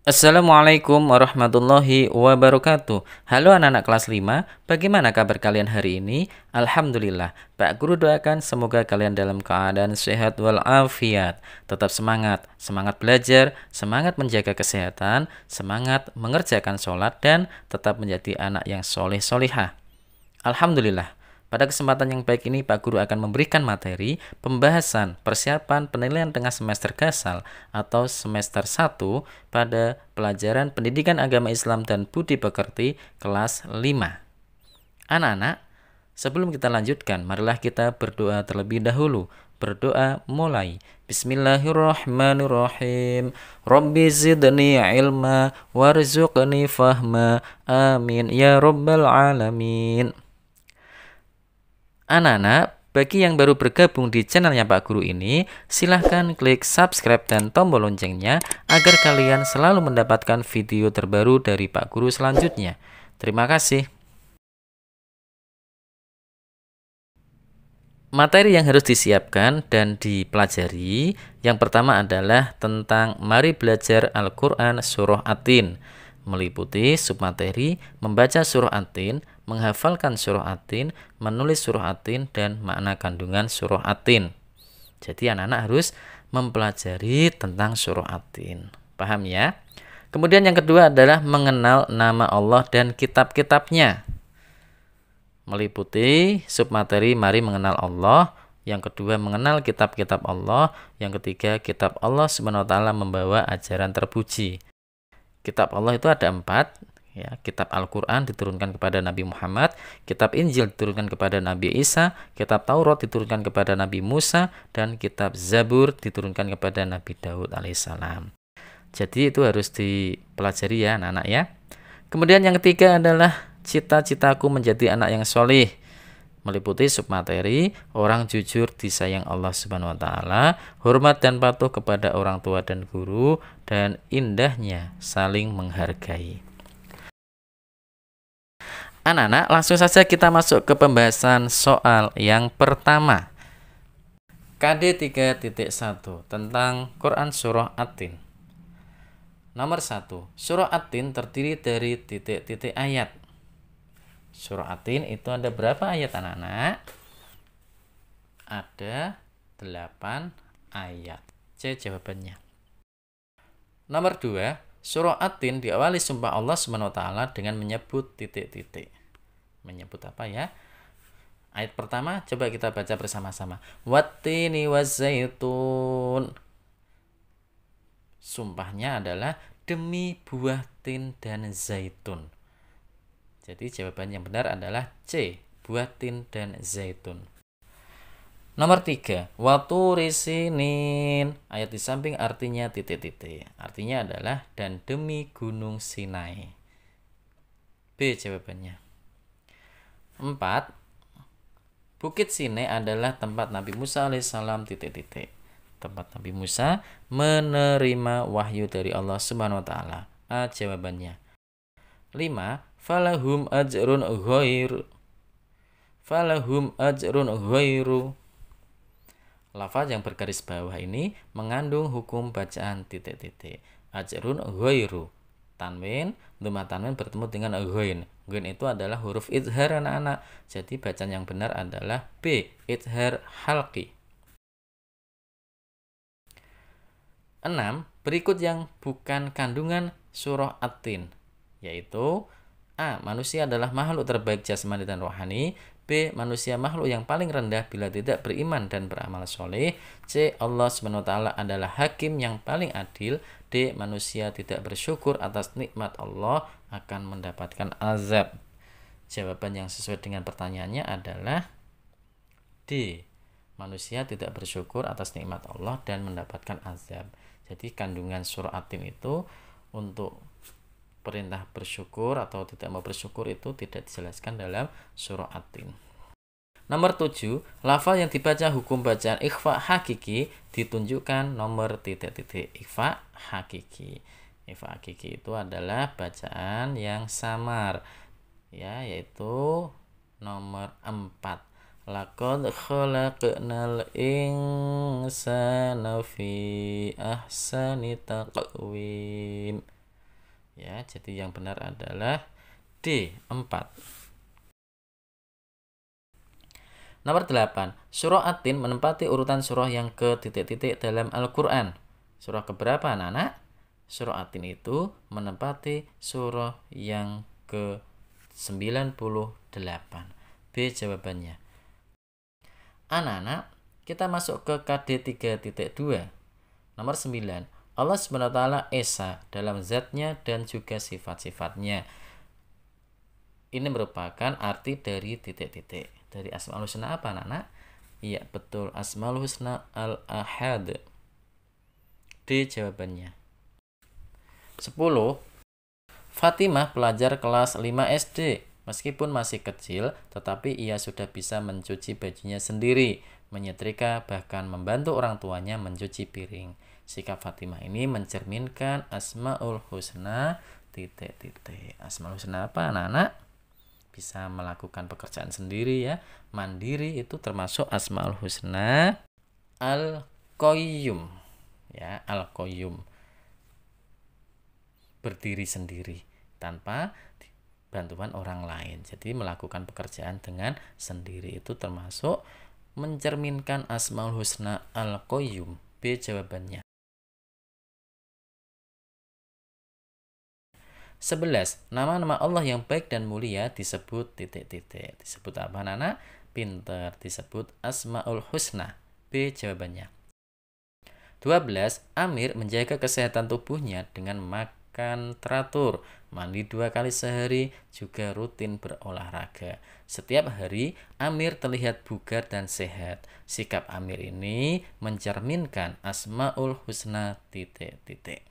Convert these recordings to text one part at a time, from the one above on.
Assalamualaikum warahmatullahi wabarakatuh. Halo anak-anak kelas 5, bagaimana kabar kalian hari ini? Alhamdulillah, Pak Guru doakan semoga kalian dalam keadaan sehat walafiat. Tetap semangat, semangat belajar, semangat menjaga kesehatan, semangat mengerjakan sholat, dan tetap menjadi anak yang soleh-solihah. Alhamdulillah, pada kesempatan yang baik ini Pak Guru akan memberikan materi pembahasan persiapan penilaian tengah semester Gasal atau semester 1 pada pelajaran Pendidikan Agama Islam dan Budi Pekerti kelas 5. Anak-anak, sebelum kita lanjutkan, marilah kita berdoa terlebih dahulu. Berdoa mulai. Bismillahirrahmanirrahim. Rabbi zidni ilma warzuqni fahma. Amin ya rabbal alamin. Anak-anak, bagi yang baru bergabung di channelnya Pak Guru ini, silahkan klik subscribe dan tombol loncengnya agar kalian selalu mendapatkan video terbaru dari Pak Guru selanjutnya. Terima kasih. Materi yang harus disiapkan dan dipelajari, yang pertama adalah tentang mari belajar Al-Quran Surah At-Tin, meliputi submateri membaca surah At-Tin, menghafalkan surah At-Tin, menulis surah At-Tin, dan makna kandungan surah At-Tin. Jadi anak-anak harus mempelajari tentang surah At-Tin. Paham ya? Kemudian yang kedua adalah mengenal nama Allah dan kitab-kitabnya, meliputi submateri mari mengenal Allah, yang kedua mengenal kitab-kitab Allah, yang ketiga kitab Allah SWT membawa ajaran terpuji. Kitab Allah itu ada 4, ya. Kitab Al-Quran diturunkan kepada Nabi Muhammad, kitab Injil diturunkan kepada Nabi Isa, kitab Taurat diturunkan kepada Nabi Musa, dan kitab Zabur diturunkan kepada Nabi Daud alaihissalam. Jadi itu harus dipelajari ya anak-anak ya. Kemudian yang ketiga adalah cita-citaku menjadi anak yang solih, meliputi submateri orang jujur disayang Allah Subhanahu wa taala, hormat dan patuh kepada orang tua dan guru, dan indahnya saling menghargai. Anak-anak, langsung saja kita masuk ke pembahasan soal yang pertama. KD 3.1 tentang Quran Surah At-Tin. Nomor 1, Surah At-Tin terdiri dari titik-titik ayat. Surah At-Tin itu ada berapa ayat anak-anak? Ada 8 ayat. C jawabannya. Nomor 2, Surah At-Tin diawali sumpah Allah SWT dengan menyebut titik-titik. Menyebut apa ya? Ayat pertama coba kita baca bersama-sama. Wattini wazzaitun. Sumpahnya adalah demi buah tin dan zaitun. Jadi jawaban yang benar adalah C, buah tin dan zaitun. Nomor 3, waturi sinin. Ayat di samping artinya titik-titik. Artinya adalah dan demi gunung Sinai. B jawabannya. 4, Bukit Sinai adalah tempat Nabi Musa alaihissalam titik-titik. Tempat Nabi Musa menerima wahyu dari Allah Subhanahu wa taala. A jawabannya. 5, falahum ajrun ghairu. Lafaz yang bergaris bawah ini mengandung hukum bacaan titik-titik. Ajrun ghairu. Tanwin, dhamma tanwin bertemu dengan ghain. Ghain itu adalah huruf idhar anak-anak. Jadi bacaan yang benar adalah B, idhar halqi. 6, berikut yang bukan kandungan surah At-Tin, yaitu A, manusia adalah makhluk terbaik jasmani dan rohani. B, manusia makhluk yang paling rendah bila tidak beriman dan beramal soleh. C, Allah SWT adalah hakim yang paling adil. D, manusia tidak bersyukur atas nikmat Allah akan mendapatkan azab. Jawaban yang sesuai dengan pertanyaannya adalah D, manusia tidak bersyukur atas nikmat Allah dan mendapatkan azab. Jadi kandungan surah At-Tin itu untuk perintah bersyukur atau tidak mau bersyukur itu tidak dijelaskan dalam surah At-Tin. Nomor 7, lafal yang dibaca hukum bacaan ikhfa hakiki ditunjukkan nomor titik-titik. Ikhfa hakiki. Ikhfa hakiki itu adalah bacaan yang samar, ya, yaitu nomor 4. Laqad khalaqnal insana fi ahsani taqwim. Ya, jadi yang benar adalah D, 4. Nomor 8. Surah At-Tin menempati urutan surah yang ke titik-titik dalam Al-Quran. Surah keberapa anak-anak? Surah At-Tin itu menempati surah yang ke 98. B jawabannya. Anak-anak, kita masuk ke KD 3.2. Nomor 9. Allah SWT Esa dalam zatnya dan juga sifat-sifatnya. Ini merupakan arti dari titik-titik. Dari Asmaul Husna apa anak-anak? Iya betul, Asmaul Husna Al-Ahad. D jawabannya. 10. Fatimah pelajar kelas 5 SD. Meskipun masih kecil, tetapi ia sudah bisa mencuci bajunya sendiri, menyetrika, bahkan membantu orang tuanya mencuci piring. Sikap Fatimah ini mencerminkan Asmaul Husna titik-titik. Asmaul Husna apa anak-anak? Bisa melakukan pekerjaan sendiri ya, mandiri, itu termasuk Asmaul Husna. Al-Qayyum ya, Al-Qayyum, berdiri sendiri tanpa bantuan orang lain. Jadi melakukan pekerjaan dengan sendiri itu termasuk mencerminkan Asmaul Husna Al-Qayyum. B jawabannya. 11. Nama-nama Allah yang baik dan mulia disebut titik-titik. Disebut apa anak? Pinter. Disebut Asmaul Husna. B jawabannya. 12. Amir menjaga kesehatan tubuhnya dengan makan teratur, mandi 2 kali sehari, juga rutin berolahraga. Setiap hari Amir terlihat bugar dan sehat. Sikap Amir ini mencerminkan Asmaul Husna titik-titik.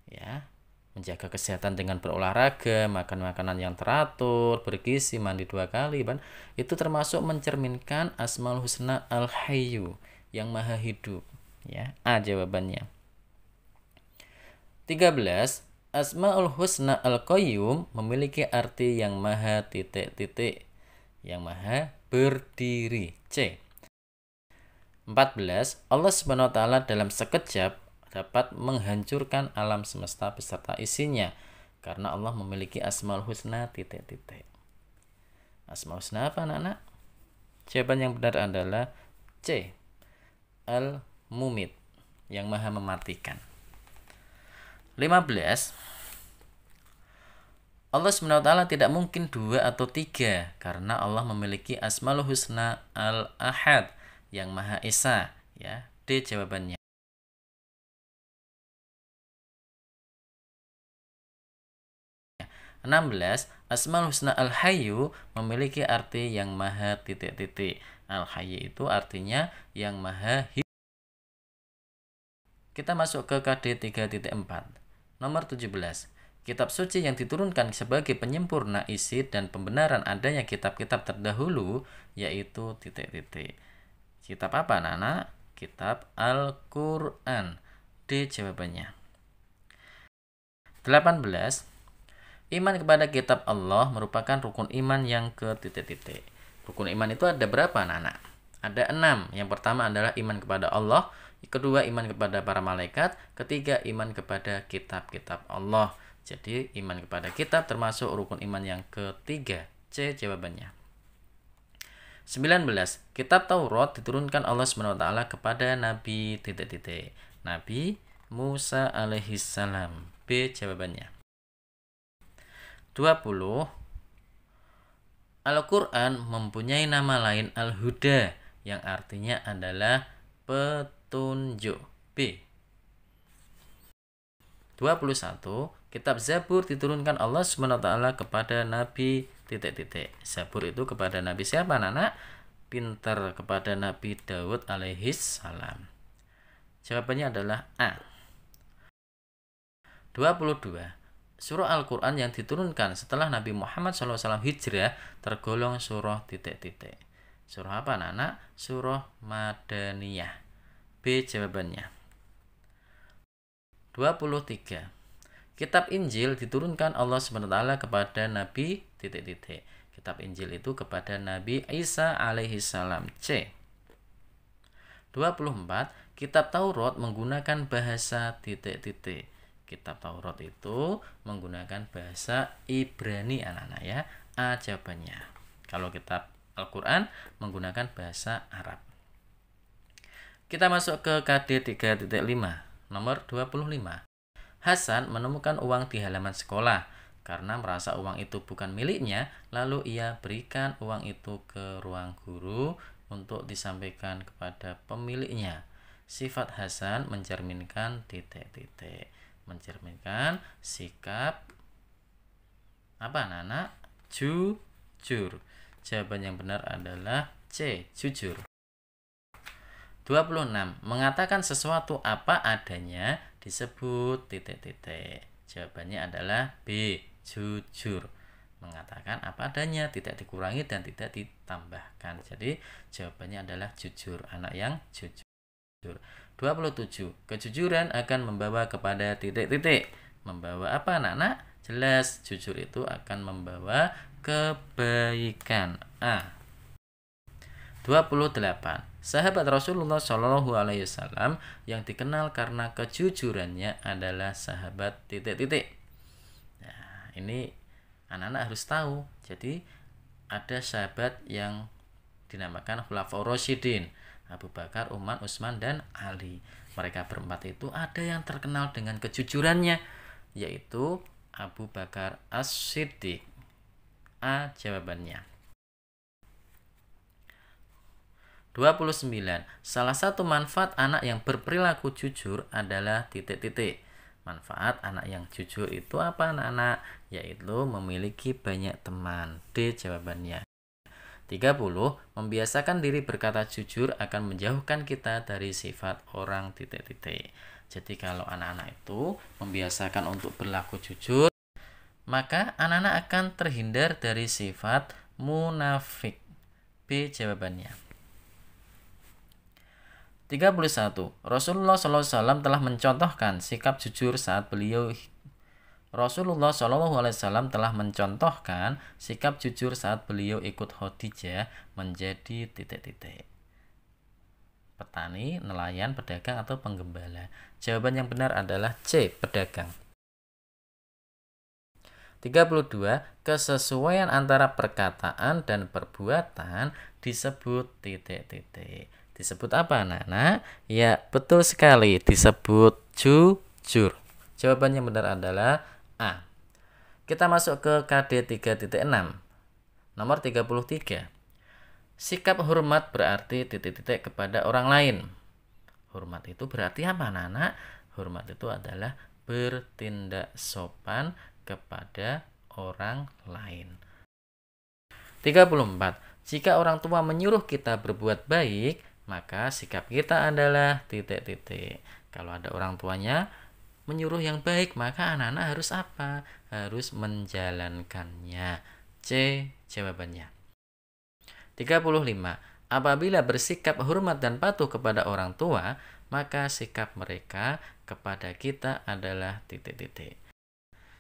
Ya, menjaga kesehatan dengan berolahraga, makan makanan yang teratur, bergizi, mandi 2 kali, itu termasuk mencerminkan Asmaul Husna Al-Hayyu, yang maha hidup. Ya, A jawabannya. 13. Asmaul Husna Al-Qayyum memiliki arti yang maha titik-titik, yang maha berdiri. C. 14. Allah SWT dalam sekejap dapat menghancurkan alam semesta beserta isinya, karena Allah memiliki Asmaul Husna titik-titik. Asmaul Husna apa anak-anak? Jawaban yang benar adalah C. Al-Mumit, yang maha mematikan. 15. Allah SWT tidak mungkin 2 atau 3, karena Allah memiliki Asmaul Husna Al-Ahad, yang maha esa. Ya, D jawabannya. 16. Asmaul Husna Al-Hayyu memiliki arti yang maha titik-titik. Al-Hayyu itu artinya yang maha hidup. Kita masuk ke KD 3.4. Nomor 17. Kitab suci yang diturunkan sebagai penyempurna isi dan pembenaran adanya kitab-kitab terdahulu, yaitu titik-titik. Kitab apa anak-anak? Kitab Al-Quran. D jawabannya. 18. Iman kepada kitab Allah merupakan rukun iman yang ke titik-titik. Rukun iman itu ada berapa anak-anak? Ada 6. Yang pertama adalah iman kepada Allah, kedua iman kepada para malaikat, ketiga iman kepada kitab-kitab Allah. Jadi iman kepada kitab termasuk rukun iman yang ketiga. C jawabannya. 19. Kitab Taurat diturunkan Allah SWT kepada Nabi titik-titik. Nabi Musa alaihissalam. B jawabannya. 20. Al-Quran mempunyai nama lain Al-Huda, yang artinya adalah petunjuk. B. 21. Kitab Zabur diturunkan Allah SWT kepada Nabi titik-titik. Zabur itu kepada Nabi siapa anak-anak? Pinter, kepada Nabi Daud alaihissalam. Jawabannya adalah A. 22. Surah Al-Quran yang diturunkan setelah Nabi Muhammad SAW hijrah tergolong surah titik-titik. Surah apa anak-anak? Surah Madaniyah. B jawabannya. 23. Kitab Injil diturunkan Allah SWT kepada Nabi titik-titik. Kitab Injil itu kepada Nabi Isa alaihissalam. C. 24. Kitab Taurat menggunakan bahasa titik-titik. kitab Taurat itu menggunakan bahasa Ibrani anak-anak ya. A jawabannya. Kalau kitab Al-Quran menggunakan bahasa Arab. Kita masuk ke KD 3.5 nomor 25. Hasan menemukan uang di halaman sekolah. Karena merasa uang itu bukan miliknya, lalu ia berikan uang itu ke ruang guru untuk disampaikan kepada pemiliknya. Sifat Hasan mencerminkan mencerminkan sikap apa anak-anak? Jujur. Jawaban yang benar adalah C, jujur. 26. Mengatakan sesuatu apa adanya disebut Jawabannya adalah B, jujur. Mengatakan apa adanya, tidak dikurangi dan tidak ditambahkan. Jadi jawabannya adalah jujur, anak yang jujur. 27. Kejujuran akan membawa kepada Membawa apa anak-anak? Jelas, jujur itu akan membawa kebaikan. A. 28. Sahabat Rasulullah Shallallahu Alaihi Wasallam yang dikenal karena kejujurannya adalah sahabat Nah, ini anak-anak harus tahu. Jadi ada sahabat yang dinamakan Khulafaur Rasyidin, Abu Bakar, Umar, Utsman, dan Ali. Mereka berempat itu ada yang terkenal dengan kejujurannya, yaitu Abu Bakar As-Siddiq. A jawabannya. 29. Salah satu manfaat anak yang berperilaku jujur adalah Manfaat anak yang jujur itu apa anak-anak? Yaitu memiliki banyak teman. D jawabannya. 30. Membiasakan diri berkata jujur akan menjauhkan kita dari sifat orang Jadi kalau anak-anak itu membiasakan untuk berlaku jujur, maka anak-anak akan terhindar dari sifat munafik. B jawabannya. 31. Rasulullah SAW telah mencontohkan sikap jujur saat beliau ikut Khadijah menjadi petani, nelayan, pedagang, atau penggembala. Jawaban yang benar adalah C, pedagang. 32. Kesesuaian antara perkataan dan perbuatan disebut Disebut apa anak-anak? Ya, betul sekali, disebut jujur. Jawaban yang benar adalah A. Kita masuk ke KD 3.6 nomor 33. Sikap hormat berarti kepada orang lain. Hormat itu berarti apa anak-anak? Hormat itu adalah bertindak sopan kepada orang lain. 34. Jika orang tua menyuruh kita berbuat baik, maka sikap kita adalah Kalau ada orang tuanya menyuruh yang baik, maka anak-anak harus apa? Harus menjalankannya. C jawabannya. 35. Apabila bersikap hormat dan patuh kepada orang tua, maka sikap mereka kepada kita adalah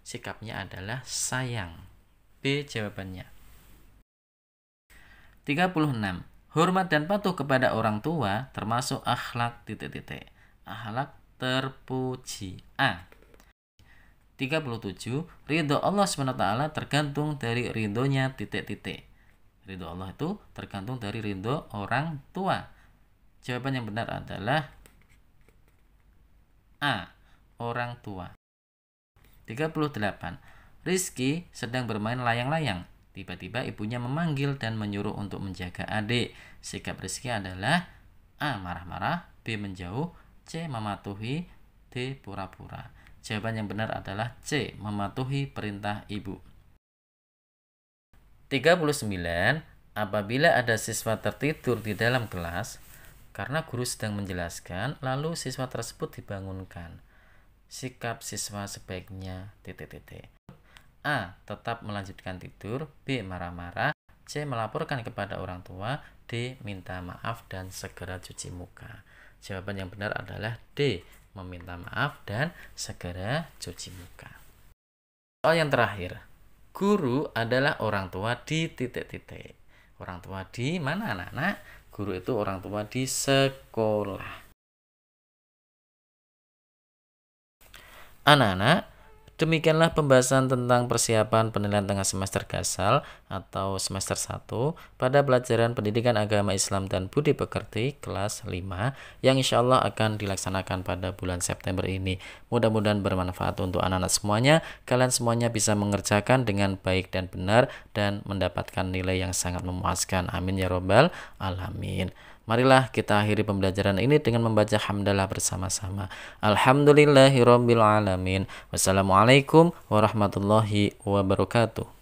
Sikapnya adalah sayang. B jawabannya. 36. Hormat dan patuh kepada orang tua termasuk akhlak Akhlak terpuji. A. 37. Ridho Allah SWT tergantung dari ridhonya Ridho Allah itu tergantung dari ridho orang tua. Jawaban yang benar adalah A. Orang tua. 38. Rizky sedang bermain layang-layang. Tiba-tiba ibunya memanggil dan menyuruh untuk menjaga adik. Sikap Rizky adalah A. Marah-marah, B. Menjauh, C. Mematuhi, D. Pura-pura. Jawaban yang benar adalah C. Mematuhi perintah ibu. 39. Apabila ada siswa tertidur di dalam kelas karena guru sedang menjelaskan, lalu siswa tersebut dibangunkan. Sikap siswa sebaiknya A. Tetap melanjutkan tidur, B. Marah-marah, C. Melaporkan kepada orang tua, D. Minta maaf dan segera cuci muka. Jawaban yang benar adalah D. Meminta maaf dan segera cuci muka. Soal yang terakhir. Guru adalah orang tua di Orang tua di mana anak-anak? Guru itu orang tua di sekolah. Anak-anak, demikianlah pembahasan tentang persiapan penilaian tengah semester Gasal atau semester 1 pada pelajaran Pendidikan Agama Islam dan Budi Pekerti kelas 5 yang insya Allah akan dilaksanakan pada bulan September ini. Mudah-mudahan bermanfaat untuk anak-anak semuanya. Kalian semuanya bisa mengerjakan dengan baik dan benar dan mendapatkan nilai yang sangat memuaskan. Amin ya robbal alamin. Marilah kita akhiri pembelajaran ini dengan membaca hamdalah bersama-sama. Alhamdulillahirabbil alamin. Wassalamualaikum warahmatullahi wabarakatuh.